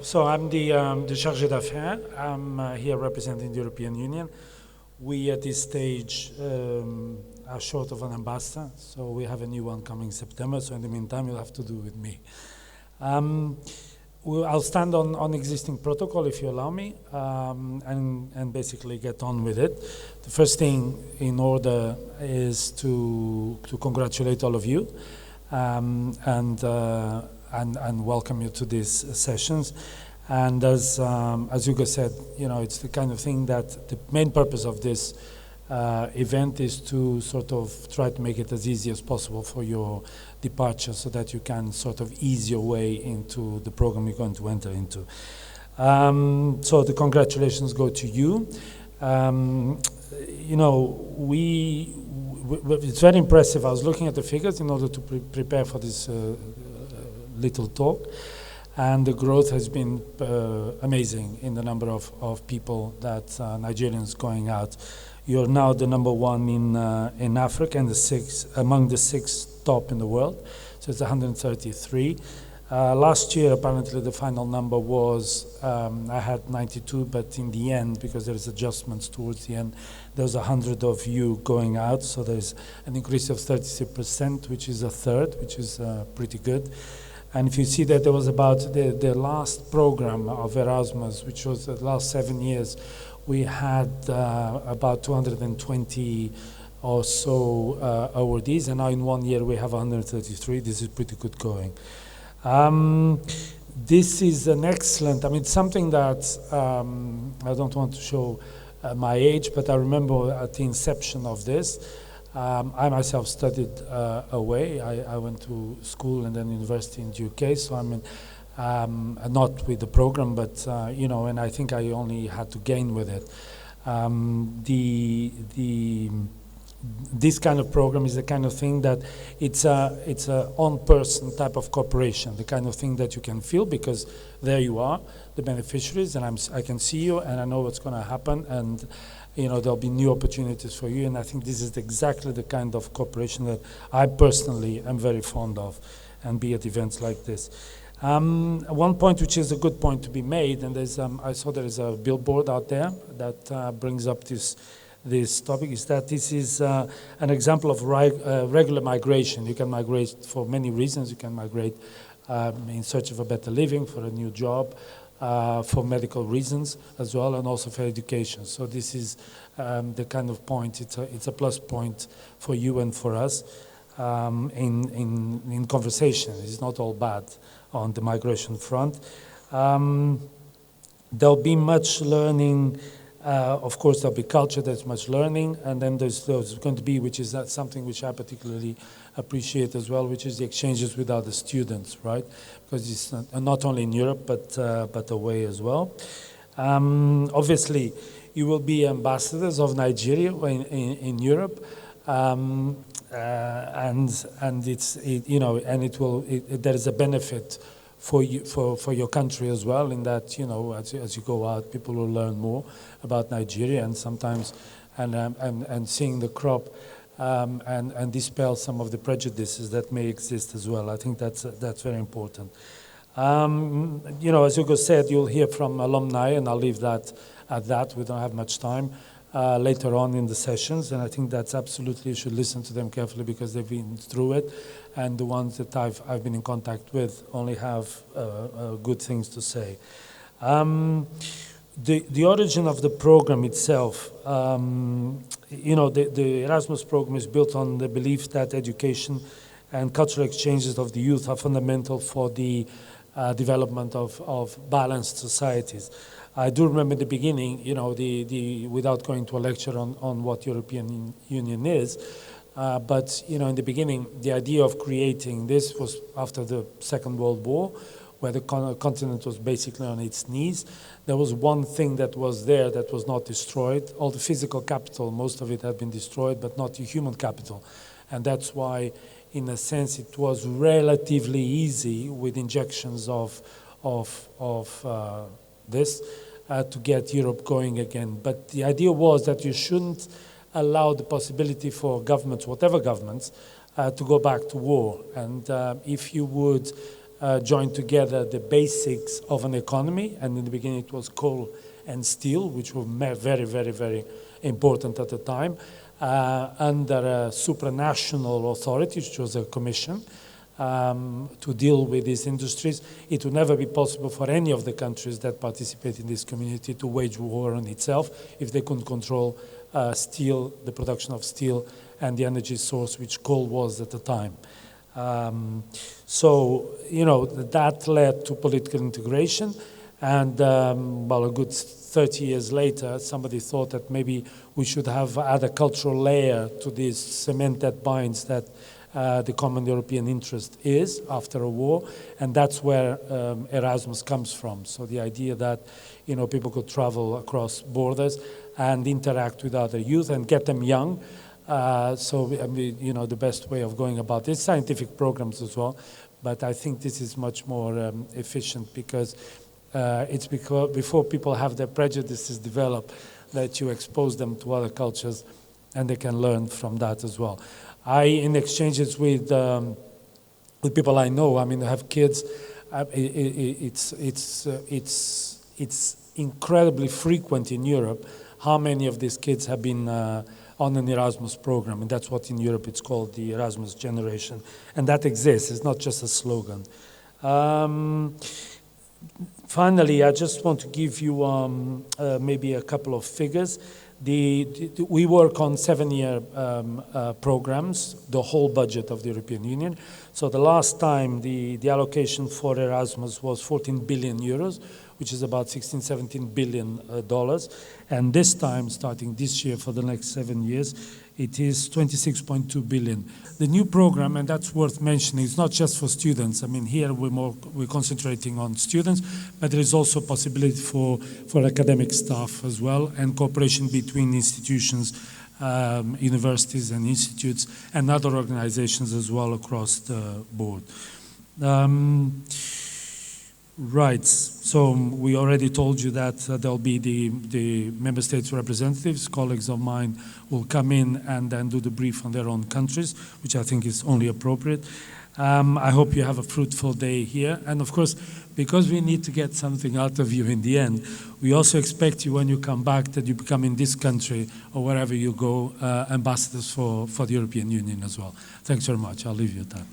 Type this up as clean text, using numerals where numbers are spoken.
So I'm the chargé d'affaires. I'm here representing the European Union. We at this stage are short of an ambassador, so we have a new one coming September. So in the meantime, you'll have to do with me. I'll stand on existing protocol, if you allow me, and basically get on with it. The first thing in order is to congratulate all of you and welcome you to these sessions. And as Hugo said, you know, it's the kind of thing that the main purpose of this event is to sort of try to make it as easy as possible for your departure so that you can sort of ease your way into the program you're going to enter into. So the congratulations go to you. You know, it's very impressive. I was looking at the figures in order to prepare for this little talk, and the growth has been amazing in the number of people that Nigerians going out. You're now the number one in Africa and among the six top in the world, so it's 133. Last year, apparently, the final number was, I had 92, but in the end, because there's adjustments towards the end, there's 100 of you going out, so there's an increase of 36%, which is a third, which is pretty good. And if you see that there was about the last program of Erasmus, which was the last 7 years, we had about 220 or so awardees, and now in 1 year we have 133. This is pretty good going. This is an excellent, I mean, something that I don't want to show my age, but I remember at the inception of this, I myself studied away. I went to school and then university in the UK, so I'm not with the program, but you know, and I think I only had to gain with it. This kind of program is the kind of thing that it's a on-person type of cooperation, the kind of thing that you can feel because there you are, the beneficiaries, and I can see you and I know what's going to happen, and you know there'll be new opportunities for you, and I think this is exactly the kind of cooperation that I personally am very fond of, and be at events like this. One point which is a good point to be made, and there's I saw there is a billboard out there that brings up this topic, is that this is an example of regular migration. You can migrate for many reasons. You can migrate in search of a better living, for a new job, for medical reasons as well, and also for education. So this is the kind of point, it's a plus point for you and for us in conversation. It's not all bad on the migration front. There'll be much learning. Of course, there'll be culture, there's much learning, and then there's going to be, which is something which I particularly appreciate as well, which is the exchanges with other students, right? Because it's not only in Europe, but away as well. Obviously, you will be ambassadors of Nigeria in Europe, and you know, and there is a benefit for you, for your country as well, in that, you know, as you go out, people will learn more about Nigeria, and sometimes and seeing the crop and dispel some of the prejudices that may exist as well. I think that's very important. You know, as Hugo said, you'll hear from alumni, and I'll leave that at that. We don't have much time later on in the sessions, and I think that's absolutely, you should listen to them carefully because they've been through it, and the ones that I've been in contact with only have good things to say. The origin of the program itself, you know, the Erasmus program is built on the belief that education and cultural exchanges of the youth are fundamental for the development of balanced societies. I do remember in the beginning, you know, without going to a lecture on what European Union is, but, you know, in the beginning, the idea of creating this was after the Second World War, where the continent was basically on its knees. There was one thing that was there that was not destroyed. All the physical capital, most of it had been destroyed, but not the human capital. And that's why, in a sense, it was relatively easy with injections of this to get Europe going again. But the idea was that you shouldn't allow the possibility for governments, whatever governments, to go back to war. And if you would joined together the basics of an economy, and in the beginning it was coal and steel, which were very, very, very important at the time, under a supranational authority, which was a commission, to deal with these industries. It would never be possible for any of the countries that participate in this community to wage war on itself if they couldn't control steel, the production of steel, and the energy source, which coal was at the time. So, you know, that led to political integration, and well, a good 30 years later, somebody thought that maybe we should have add a cultural layer to this cement that binds that the common European interest is after a war, and that's where Erasmus comes from. So the idea that, you know, people could travel across borders and interact with other youth and get them young. So, I mean, you know, the best way of going about this, scientific programs as well, but I think this is much more efficient because it's because before people have their prejudices develop that you expose them to other cultures and they can learn from that as well. In exchanges with people I know, I mean, I have kids, it's incredibly frequent in Europe how many of these kids have been on an Erasmus program, and that's what in Europe it's called the Erasmus generation, and that exists, it's not just a slogan. Finally, I just want to give you maybe a couple of figures. We work on 7-year programs, the whole budget of the European Union. So the last time the allocation for Erasmus was 14 billion euros, which is about 16, 17 billion dollars. And this time, starting this year for the next 7 years, it is 26.2 billion. The new program, and that's worth mentioning, it's not just for students. I mean, here we're concentrating on students, but there is also possibility for academic staff as well, and cooperation between institutions, universities and institutes, and other organizations as well across the board. Right, so we already told you that there'll be the member states representatives, colleagues of mine will come in and then do the brief on their own countries, which I think is only appropriate. I hope you have a fruitful day here, and of course, because we need to get something out of you in the end, we also expect you when you come back that you become in this country or wherever you go ambassadors for the European Union as well. Thanks very much, I'll leave you at that.